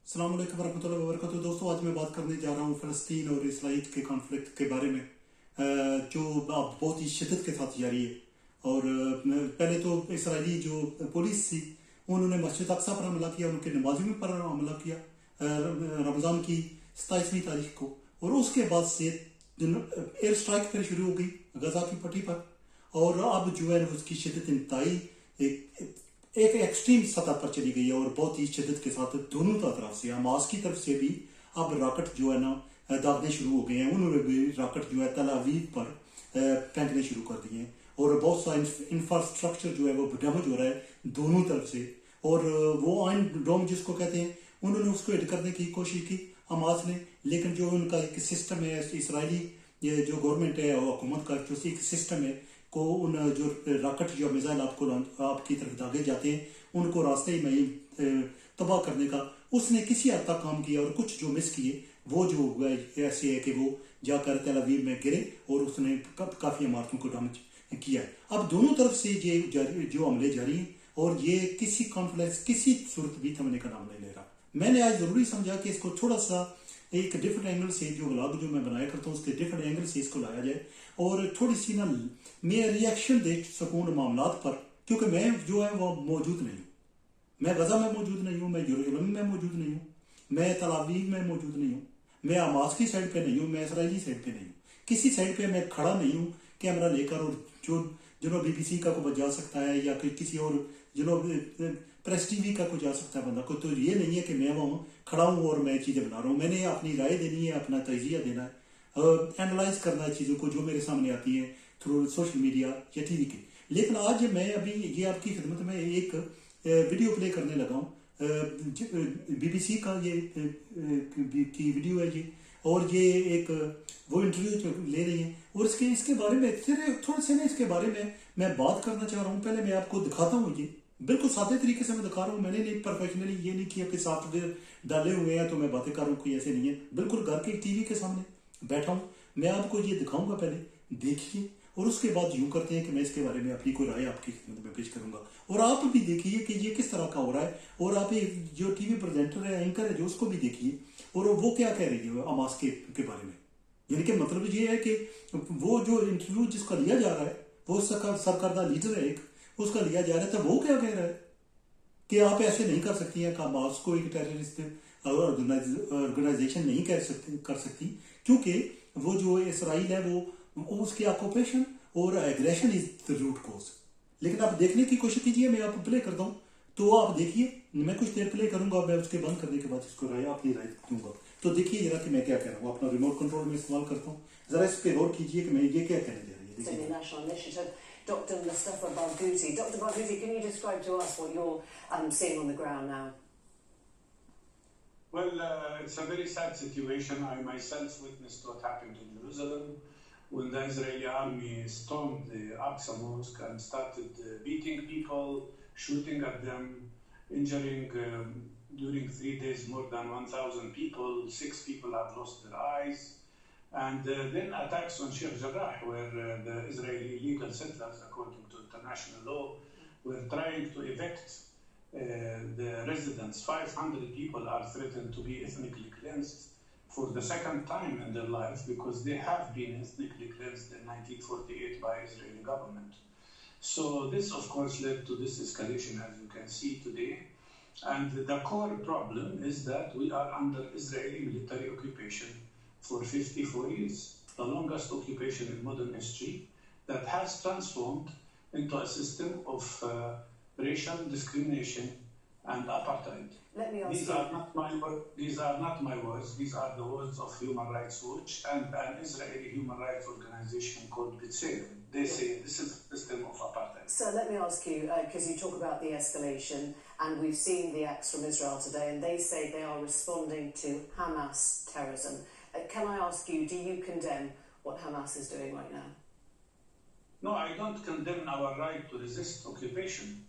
अस्सलाम वालेकुम रहमतुल्लाहि व बरकातहू। दोस्तों, आज मैं बात करने जा रहा हूँ फ़लस्तीन और इसराइल के कॉन्फ्लिक्ट के बारे में, जो अब बहुत ही शिद्दत के साथ जारी है। और पहले तो इसराइली जो पुलिस थी उन्होंने मस्जिद अक्सा पर हमला किया, उनके नमाजियों पर हमला किया रमज़ान की 27वीं तारीख को। और उसके बाद से एयर स्ट्राइक फिर शुरू हो गई गजा की पट्टी पर, और अब जो है उसकी शिद्दत इंतहाई एक एक्सट्रीम सतह पर चली गई है और बहुत ही शिद्दत के साथ दोनों तरफ से, हमास की तरफ से भी अब राकेट जो है ना दागने शुरू हो गए हैं। उन्होंने भी राकेट जो है तल अवीव पर फेंकने शुरू कर दिए हैं और बहुत सा इंफ्रास्ट्रक्चर जो है वो डैमेज हो रहा है दोनों तरफ से। और वो आयन डोम जिसको कहते हैं, उन्होंने उसको हिट करने की कोशिश की हमास ने, लेकिन जो उनका एक सिस्टम है इसराइली जो गवर्नमेंट है और हुकूमत का जो एक सिस्टम है को उन जो रॉकेट जो मिसाइल आपकी तरफ दागे जाते हैं उनको रास्ते में ही तबाह करने का उसने किसी हद तक काम किया। और कुछ जो मिस किए वो जो ऐसे है कि वो जाकर तल अवीव में गिरे और उसने काफ़ी इमारतों को डैमेज किया है। अब दोनों तरफ से ये जो हमले जारी हैं और ये किसी कॉन्फ्लिक्ट किसी सूरत भी थमने का नाम नहीं ले रहा। मैंने आज ज़रूरी समझा कि इसको थोड़ा सा एक डिफरेंट एंगल से, जो व्लॉग जो मैं बनाया करता हूँ उसके डिफरेंट एंगल से इसको लाया जाए और थोड़ी सी ना मैं रिएक्शन दे सकूँ मामला पर, क्योंकि मैं जो है वो मौजूद नहीं हूँ। मैं गजा में मौजूद नहीं हूँ, मैं यरूशलेम में मौजूद नहीं हूँ, मैं तल अवीव में मौजूद नहीं हूँ, मैं हमास की साइड पे नहीं हूँ, मैं इसराइली साइड पे नहीं हूँ, किसी साइड पे मैं खड़ा नहीं हूँ कैमरा लेकर। और जो BBC का को जा सकता है या किसी और प्रेस टीवी का को जा सकता है बंदा को, तो ये नहीं है कि मैं वहाँ खड़ा हूँ और मैं चीज़ें बना रहा हूँ। मैंने अपनी राय देनी है, अपना तजिया देना है, एनालाइज करना है चीज़ों को जो मेरे सामने आती हैं थ्रू सोशल मीडिया या TV के। लेकिन आज मैं अभी ये आपकी खिदमत में एक वीडियो प्ले करने लगा हूँ, BBC का ये की वीडियो है ये, और ये एक वो इंटरव्यू ले रही हैं और इसके बारे में थोड़े से ना इसके बारे में मैं बात करना चाह रहा हूँ। पहले मैं आपको दिखाता हूँ, ये बिल्कुल सादे तरीके से मैं दिखा रहा हूँ। मैंने नहीं प्रोफेशनली ये नहीं किया कि सॉफ्टवेयर डाले हुए हैं तो मैं बातें कर रहा हूँ, कोई ऐसे नहीं है। बिल्कुल घर के TV के सामने बैठा हूँ, मैं आपको ये दिखाऊंगा, पहले देखिए और उसके बाद यूं करते हैं कि मैं इसके बारे में अपनी कोई राय आपकी खिदमत में पेश करूंगा और आप भी देखिए कि ये किस तरह का हो रहा है। और आप जो TV प्रेजेंटर है, एंकर है जो, उसको भी देखिए और वो क्या कह रही है हमास के बारे में। यानी कि मतलब ये है कि वो जो इंटरव्यू जिसका लिया जा रहा है वो सरकर्दा लीडर है एक, उसका लिया जा रहा है, तो वो क्या कह रहा है कि आप ऐसे नहीं कर सकती हैं, हमास को एक टेररिस्ट ऑर्गेनाइजेशन नहीं कर सकती क्योंकि वो जो इसराइल है वो उसकी ऑक्यूपेशन और aggression is the root cause. लेकिन आप देखने की कोशिश कीजिए, मैं आपको प्ले करता हूँ तो आप देखिए, मैं कुछ देर प्ले करूंगा, मैं उसके बंद करने के बाद इसको अपनी राय दूंगा। तो देखिए जरा कि मैं क्या कह रहा हूँ, अपना रिमोट कंट्रोल में इस्तेमाल करता हूँ, जरा इस पे गौर कीजिए कि मैं ये क्या कहने जा रही है। National Initiative, Dr. Mustafa Barghouti. Dr. Barghouti, can you describe to us what you're seeing on the ground now? Well, it's a very sad situation. I myself witnessed what happened in Jerusalem when the Israeli army stormed the Aqsa mosque and started beating people, shooting at them, injuring during 3 days more than 1,000 people. 6 people have lost their eyes. And then attacks on Sheikh Jarrah, where the Israeli legal settlers, according to international law, were trying to evict the residents. 500 people are threatened to be ethnically cleansed for the second time in their lives because they have been ethnically cleansed in 1948 by Israeli government. So this, of course, led to this escalation, as you can see today. And the core problem is that we are under Israeli military occupation for 54 years, the longest occupation in modern history, that has transformed into a system of racial discrimination and apartheid. Let me ask These are not my words. These are the words of Human Rights Watch and an Israeli human rights organization called B'Tselem. They say this is a system of apartheid. So let me ask you, because you talk about the escalation, and we've seen the acts from Israel today, and they say they are responding to Hamas terrorism. Can I ask you, do you condemn what Hamas is doing right now? No, I don't condemn our right to resist occupation.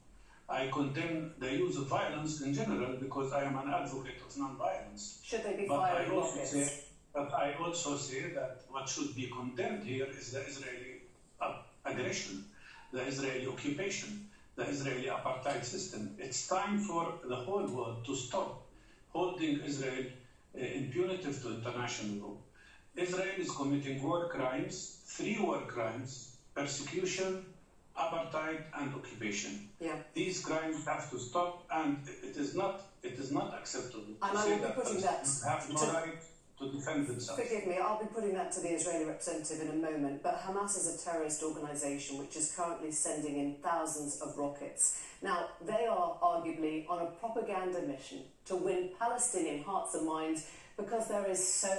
I condemn the use of violence in general because I am an advocate of non-violence. Should they be firing rockets? But I also say that what should be condemned here is the Israeli aggression, the Israeli occupation, the Israeli apartheid system. It's time for the whole world to stop holding Israel impunitive to international law. Israel is committing war crimes, 3 war crimes: persecution, apartheid, and occupation. Yeah. These crimes have to stop, and it is not acceptable And to I say will be that putting that Palestinians have no right to defend themselves. Forgive me, I'll be putting that to the Israeli representative in a moment, but Hamas is a terrorist organisation which is currently sending in thousands of rockets. Now, they are arguably on a propaganda mission to win Palestinian hearts and minds because there is so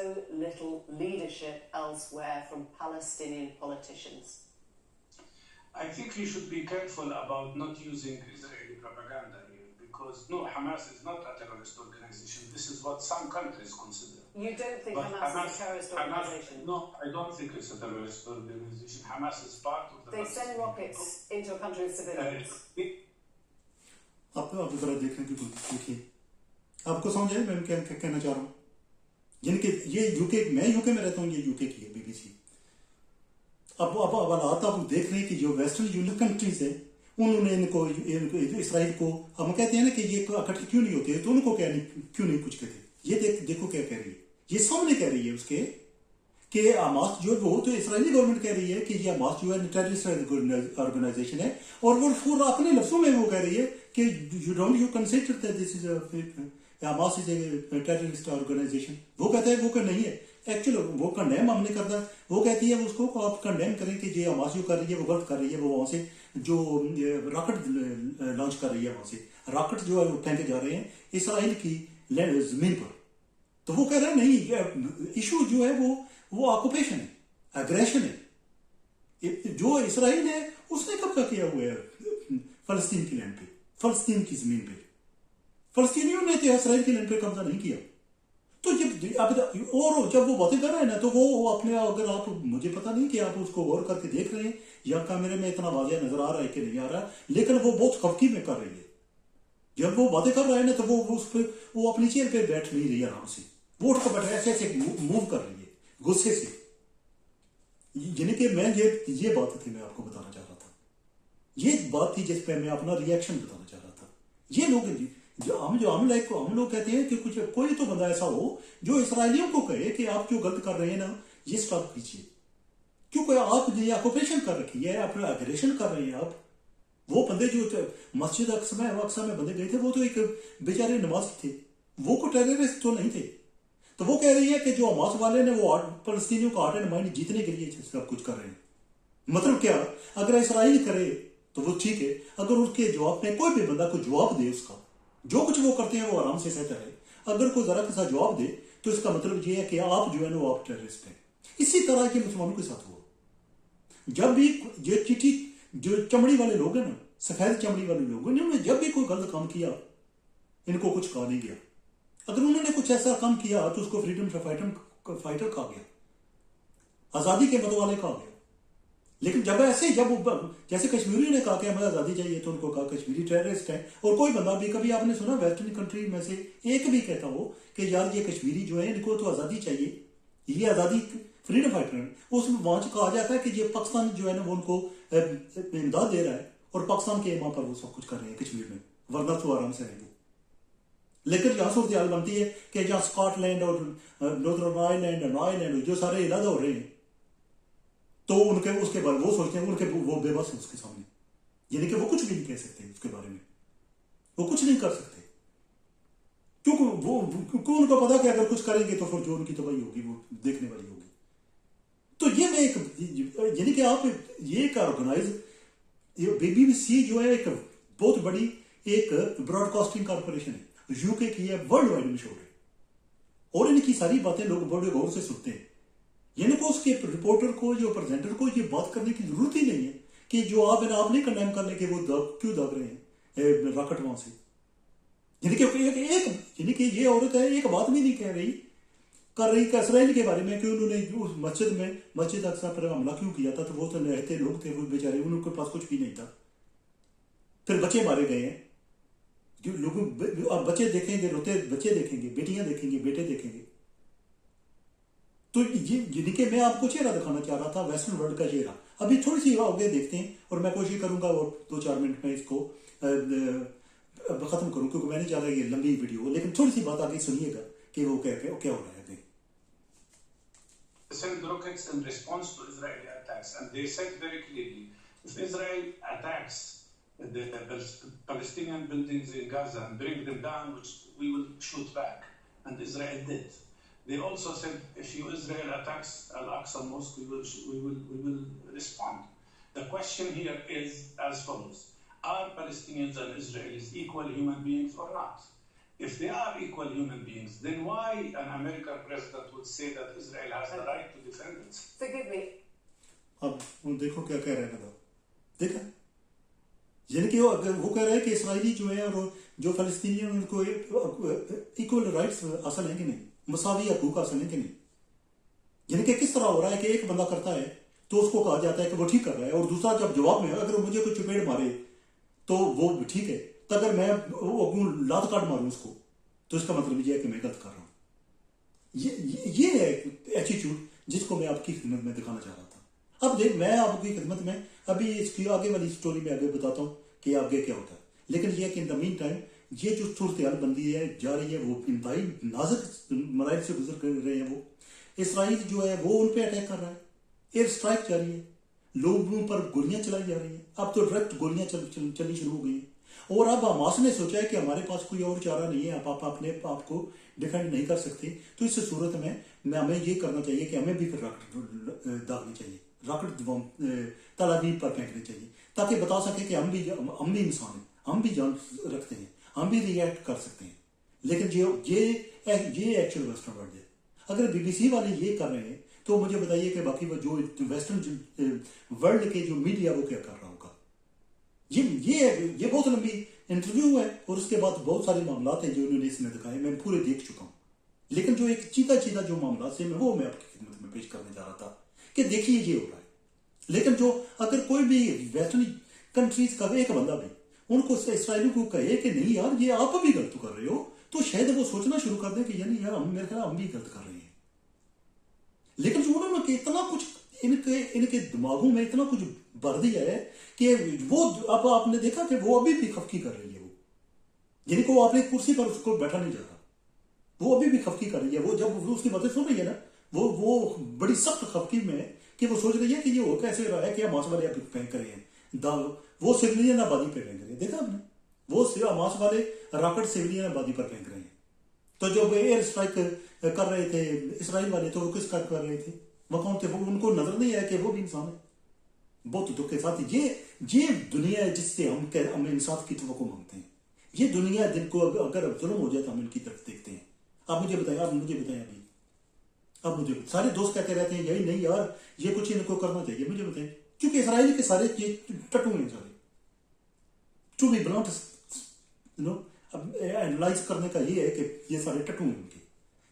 little leadership elsewhere from Palestinian politicians. I think we should be careful about not using Israeli propaganda here, because no, Hamas is not a terrorist organization. This is what some countries consider. You don't think But Hamas is a terrorist organisation? No, I don't think it's a terrorist organization. Hamas is part of the... They send rockets into a country of civilians. आप जरा देखने की कोशिश कीजिए, आपको समझ आए मैं क्या कहना चाह रहा हूँ। जिनके ये यूके, मैं यूके में रहता हूँ, ये यूके की है बीबीसी। अब हालात आप देख रहे हैं कि जो वेस्टर्न यूनियन कंट्रीज है उन्होंने इनको इसराइल को, हम कहते हैं ना कि ये इकट्ठे क्यों नहीं होते, तो उनको क्यों नहीं कुछ कहते। ये देखो क्या कह रही है, ये सामने कह रही है उसके कि हमास जो वो तो इसराइली गवर्नमेंट कह रही है कि ये हमास जो है टेररिस्ट ऑर्गेनाइजेशन है, और वो अपने लफ्जों में वो कह रही है कि you consider that this is Hamas is a terrorist organisation. वो कहता है वो कि नहीं है, एक्चुअली वो कंडेम हम नहीं करता, वो कहती है उसको आप कंडेम करें कि ये हमास जो कर रही है वो गलत कर रही है, वो वहां से जो रॉकेट लॉन्च कर रही है, वहां से रॉकेट जो है वो फेंके जा रहे हैं इसराइल की जमीन पर। तो वो कह रहा है नहीं, इशू जो है वो ऑक्यूपेशन है, एग्रेशन है। जो इसराइल है उसने कब्जा किया हुआ है फलस्तीन की लैंड पे, फलस्तीन की जमीन पे। फलस्तीनियों ने तो इसराइल की लैंड पे कब्जा नहीं किया। तो जब वो बातें कर रहे हैं ना, तो वो अपने, अगर आप, मुझे पता नहीं कि आप उसको गौर करके देख रहे हैं या कैमरे में इतना वाज़ेह नजर आ रहा है कि नहीं आ रहा, लेकिन वो बहुत खफकी में कर रही है। जब वो बातें कर रहा है ना, तो वो अपनी चेयर पे बैठ नहीं रही आराम से, वो उठ कर बैठा ऐसे मूव कर रही है गुस्से से। यानी कि मैं ये बात थी मैं आपको बताना चाह रहा था, ये बात थी जिस पे मैं अपना रिएक्शन बताना चाह रहा था। ये लोग हम लोग कहते हैं कि कोई तो बंदा ऐसा हो जो इसराइलियों को कहे कि आप जो गलत कर रहे हैं ना, ये स्टॉप कीजिए, क्योंकि आप ये ऑक्यूपेशन कर रखी है, आप एग्रेशन कर रहे हैं। आप वो बंदे जो मस्जिद अक्सा में बंदे गए थे, वो तो एक बेचारे नमाज थे, वो कोई टेररिस्ट तो नहीं थे। तो वो कह रही है कि जो हमास वाले ने वो फलस्तीनियों का हार्ट एंड माइंड जीतने के लिए सब कुछ कर रहे हैं। मतलब क्या, अगर इसराइल करे तो वो ठीक है, अगर उसके जवाब में कोई भी बंदा को जवाब दे, उसका जो कुछ वो करते हैं वो आराम से सहता है, अगर कोई जरा के साथ जवाब दे तो इसका मतलब ये है कि आप जो है ना वो आप टेररिस्ट हैं। इसी तरह के मुसलमानों के साथ हुआ। जब भी ये चिट्ठी जो चमड़ी वाले लोग हैं ना, सफेद चमड़ी वाले लोग, इन्होंने जब भी कोई गलत काम किया इनको कुछ कहा नहीं गया। अगर उन्होंने कुछ ऐसा काम किया तो उसको फ्रीडम फाइटर कहा गया, आजादी के मतवाले कहा गया। लेकिन जब जैसे कश्मीरी ने कहा कि हमें आजादी चाहिए तो उनको कहा कश्मीरी टेररिस्ट है। और कोई बंदा भी, कभी आपने सुना वेस्टर्न कंट्री में से एक भी कहता हो कि यार ये कश्मीरी जो है इनको तो आजादी चाहिए, ये आजादी फ्रीडम फाइटर है, उसमें वहां कहा जाता है कि ये पाकिस्तान जो है ना वो उनको इमदाद दे रहा है और पाकिस्तान के वहां पर वो सब कुछ कर रहे हैं कश्मीर में, वरना तो आराम से रहेंगे। लेकिन यहाँ सूरत हाल बनती है कि जहाँ स्कॉटलैंड और नॉर्दर्न आयरलैंड जो सारे इलाका हो रहे हैं, तो उनके उसके बाद वो सोचते हैं वो बेबस है उसके सामने, यानी कि वो कुछ भी नहीं कह सकते उसके बारे में, वो कुछ नहीं कर सकते, क्योंकि उनको पता कि अगर कुछ करेंगे तो फिर जो उनकी तबाही होगी वो देखने वाली होगी। तो ये मैं यानी कि आप ये एक ऑर्गेनाइज बीबीसी जो है एक बहुत बड़ी एक ब्रॉडकास्टिंग कॉर्पोरेशन है, यूके की है, वर्ल्ड वाइड मशहूर है, और इनकी सारी बातें लोग बड़े गौर से सुनते हैं। यानी कि उसके रिपोर्टर को, जो प्रेजेंटर को ये बात करने की जरूरत ही नहीं है कि जो आप नहीं कंडेम करने के वो क्यों दब रहे हैं रॉकेट वहां से। यानी कि ये औरत है एक बात भी नहीं कर रही इसराइल के बारे में कि उन्होंने उस मस्जिद अक्सा पर हमला क्यों किया था। तो वो तो रहते लोग थे, वो बेचारे, उनके पास कुछ भी नहीं था। फिर बच्चे मारे गए हैं, जो लोग बच्चे देखेंगे, रोते बच्चे देखेंगे, बेटियां देखेंगे, बेटे देखेंगे। तो ये कि मैं आपको चेहरा दिखाना चाह रहा था, वेस्टर्न वर्ल्ड का चेहरा। अभी थोड़ी सी आगे देखते हैं और मैं कोशिश करूंगा वो 2-4 मिनट में इसको ख़त्म करूँ क्योंकि मैं नहीं चाह रहा ये लंबी वीडियो हो, लेकिन थोड़ी सी बात आगे सुनिएगा कि वो क्या हो रहा है आगे. Send rockets in response to Israeli attacks, and they said very clearly, if Israel attacks the Palestinian buildings in Gaza and bring them down, which we will shoot back, and Israel did. They also said, if Israel attacks Al-Aqsa mosque, we will respond. The question here is as follows: are Palestinians and Israelis equal human beings or not? If they are equal human beings, then why an American president would say that Israel has the right to defend it? Forgive me. अब देखो क्या कह रहे हैं, बताओ. देखा, यानी कि वो कह रहा है कि इसराइली जो है और जो फलस्तीनी हैं उनको इक्वल राइट्स हासिल हैं कि नहीं, मसावी हकूक हासिल हैं कि नहीं. यानी कि किस तरह हो रहा है कि एक बंदा करता है तो उसको कहा जाता है कि वो ठीक कर रहा है, और दूसरा जब जवाब में अगर मुझे कोई चपेट मारे तो वो ठीक है, तो अगर मैं लात काट मारूं उसको तो इसका मतलब ये है कि मैं गलत कर रहा हूं. ये है एटीट्यूड जिसको मैं आपकी खिदमत में दिखाना चाह रहा था. अब देख, मैं आपकी खिदमत में अभी इसकी आगे वाली स्टोरी में आगे बताता हूं कि आगे क्या होता है, लेकिन ये कि इन द मीन टाइम ये जो सूरत हाल बंदी है जा रही है, वो इंतहाई नाजुक मराइल से गुजर कर रहे हैं. वो इसराइल जो है वो उन पर अटैक कर रहा है, एयर स्ट्राइक जारी है, लोगों पर गोलियां चलाई जा रही हैं. अब तो डायरेक्ट गोलियां चलनी शुरू हो गई हैं. और अब हमास ने सोचा है कि हमारे पास कोई और चारा नहीं है, आप अपने आप को डिफेंड नहीं कर सकते, तो इस सूरत में हमें ये करना चाहिए कि हमें भी फिर रॉकेट दागने चाहिए, रॉकेट तल अवीव पर फेंकने चाहिए, ताकि बता सके कि हम भी इंसान हैं, हम भी जान रखते हैं, हम भी रिएक्ट कर सकते हैं. लेकिन ये एक्चुअल वेस्टर्न वर्ल्ड है. अगर BBC वाले ये कर रहे हैं तो मुझे बताइए कि बाकी जो वेस्टर्न वर्ल्ड के जो मीडिया वो क्या कर रहा होगा. ये बहुत लंबी इंटरव्यू है और उसके बाद बहुत सारे मामला हैं जो उन्होंने इसमें दिखाए, मैं पूरे देख चुका हूं. लेकिन जो एक चीता जो मामला से मैं आपकी खिदमत में पेश करने जा रहा था कि देखिए ये हो रहा है. लेकिन जो अगर कोई भी वेस्टर्न कंट्रीज का एक बंदा भी उनको इसराइलियों को कहे कि नहीं यार ये आप भी गलत कर रहे हो, तो शायद वो सोचना शुरू कर दे कि यानी यार मेरे ख्याल हम भी गलत कर रहे हैं. लेकिन जो उन्होंने इतना कुछ इनके दिमागों में इतना कुछ भर दिया है कि वो अब आपने देखा कि वो अभी भी खफकी कर रही है. वो यानी कि वो अपने कुर्सी पर उसको बैठा नहीं जा रहा, वो अभी भी खफकी कर रही है. वो जब उसकी बातें सुन रही है ना, वो बड़ी सख्त खफकी में है कि वो सोच रही है कि ये हो कैसे रहा है कि हमास वाले फेंक रहे हैं, वो सिविलियन आबादी पर फेंक रहे हैं. देखा आपने, वो हमास वाले रॉकेट सिविलियन आबादी पर फेंक रहे हैं. तो जो एयर स्ट्राइक कर रहे थे इसराइल वाले, तो वो किस कर रहे थे, वो कौन थे? वो उनको नजर नहीं आया कि वो भी इंसान है. बहुत दुख के साथ ये दुनिया है जिससे हम इंसाफ की तवक्को मांगते हैं. ये दुनिया जिनको अगर जुल्म हो जाए तो हम इनकी तरफ देखते हैं. आप मुझे बताएं अभी, अब मुझे सारे दोस्त कहते रहते हैं यही नहीं यार ये कुछ इनको करना चाहिए. मुझे बताएं, क्योंकि इसराइल के सारे ये टट्टू हैं सारे. टू बी ब्लंट, अब एनालाइज करने का ये है कि ये सारे टट्टू हैं उनके.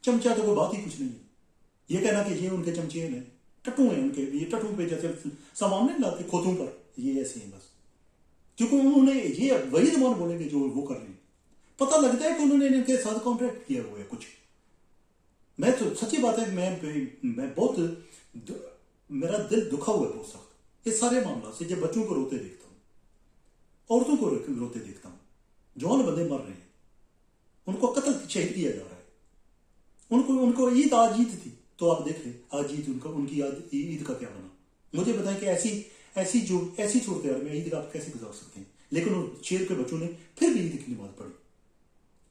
चमचा तो कोई बात ही कुछ नहीं है. ये कहना कि ये उनके चमचे हैं, टट्टू हैं उनके. ये टट्टू पे जैसे सामान नहीं लाते खोतों पर, ये ऐसे हैं बस. क्योंकि उन्होंने ये वही जबान बोलेंगे जो वो कर रहे हैं. पता लगता है कि उन्होंने इनके साथ कॉन्ट्रैक्ट किया हुआ है कुछ. मैं तो सच्ची बात है, मैं बहुत मेरा दिल दुखा हुआ है बहुत सख्त इस सारे मामला से. जब बच्चों को रोते देखता हूँ, औरतों को रोते देखता हूँ, जवान बंदे मर रहे हैं, उनको कत्ल शहीद किया जा रहा है. उनको ईद आज ईद थी, तो आप देख लें आज ईद उनकी ईद का क्या बना. मुझे बताएं कि ऐसी सूरत हाल में ईद आप कैसे गुजार सकते हैं. लेकिन उन शेर के बच्चों ने फिर भी ईद की नमाज पढ़ी,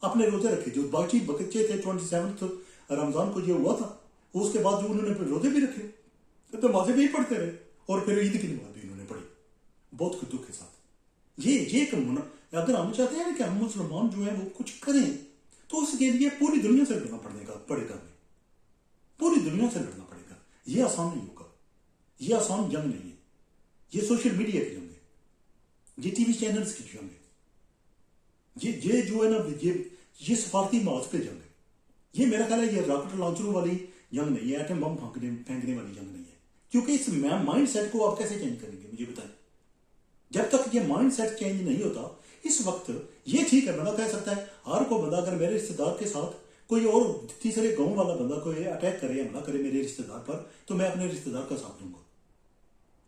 अपने रोजे रखे. जो बाकी बच्चे थे 27 रमजान को जो हुआ था, उसके बाद जो उन्होंने फिर रोजे भी रखे, तो नमाजें भी पढ़ते रहे और फिर ईद की नमाज भी उन्होंने पढ़ी. बहुत दुख के साथ ये अगर हम चाहते हैं कि हम मुसलमान जो है वो कुछ करें, तो उसके लिए पूरी दुनिया से लड़ना पड़ेगा. पूरी दुनिया से लड़ना पड़ेगा. ये आसान नहीं होगा, ये आसान जंग नहीं है. ये सोशल मीडिया की जंग है, ये टीवी चैनल्स की जंग है, ये जो है ना ये सफारती मार्च पे जंग है. ये मेरा ख्याल है ये रॉकेट लॉन्चरों वाली जंग नहीं है, एटम बम फेंकने वाली जंग नहीं है. क्योंकि इस माइंड सेट को आप कैसे चेंज करेंगे मुझे बताएं. जब तक ये माइंड सेट चेंज नहीं होता, इस वक्त ये ठीक है, बंदा कह सकता है हर को बंदा अगर मेरे रिश्तेदार के साथ कोई और तीसरे गांव वाला बंदा कोई अटैक करे, हमला करे मेरे रिश्तेदार पर, तो मैं अपने रिश्तेदार का साथ दूंगा.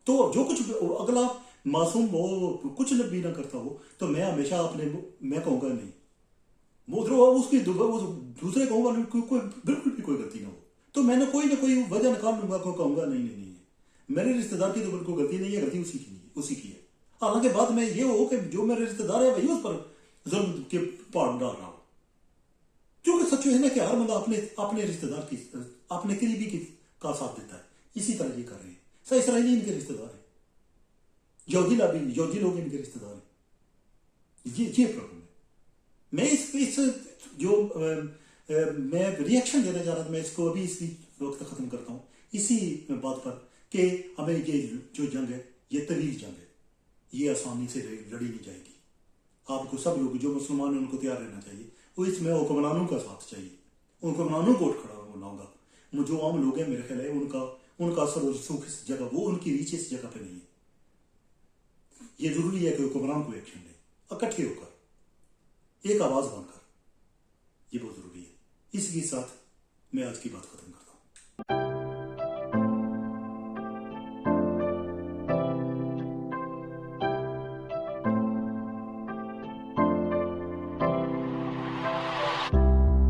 तो जो कुछ अगला मासूम हो, कुछ भी ना करता हो, तो मैं हमेशा मैं कहूँगा नहीं, उसकी दूसरे कहूँगा कोई बिल्कुल भी कोई गलती ना हो, तो मैंने कोई ना कोई वजह निकाल लूंगा, कोई कहूँगा नहीं नहीं नहीं, मेरे रिश्तेदार की तो बिल्कुल गलती नहीं है, गलती उसी की है। हालांकि बाद में ये हो कि जो मेरे रिश्तेदार है वही उस पर जुल्म के पहाड़ डाल रहा हो, क्योंकि सच है ना कि हर बंदा अपने रिश्तेदार की, अपने करीबी की का साथ देता है। इसी तरह ये कर रहे हैं। सर इसराइली इनके रिश्तेदार है, यहूदी लोग इनके रिश्तेदार हैं। ये प्रॉब्लम है। मैं इस जो मैं रिएक्शन देने जा रहा था, मैं इसको अभी इसी वक्त खत्म करता हूँ इसी बात पर कि हमें ये जो जंग है ये तवील जंग है, ये आसानी से लड़ी नहीं जाएगी। आपको सब लोग जो मुसलमान हैं उनको तैयार रहना चाहिए, वो इसमें हुक्मरानों का साथ चाहिए, हुक्मरानों को उठ खड़ा लाऊंगा। जो आम लोग हैं मेरे ख्याल है उनका असर और सुख इस जगह, वो उनकी रीच इस जगह पे नहीं है। ये जरूरी है कि हुक्मरान को एक्शन ले, इकट्ठे होकर एक आवाज बनकर, ये बहुत जरूरी है। इसी के साथ मैं आज की बात खत्म करता हूँ।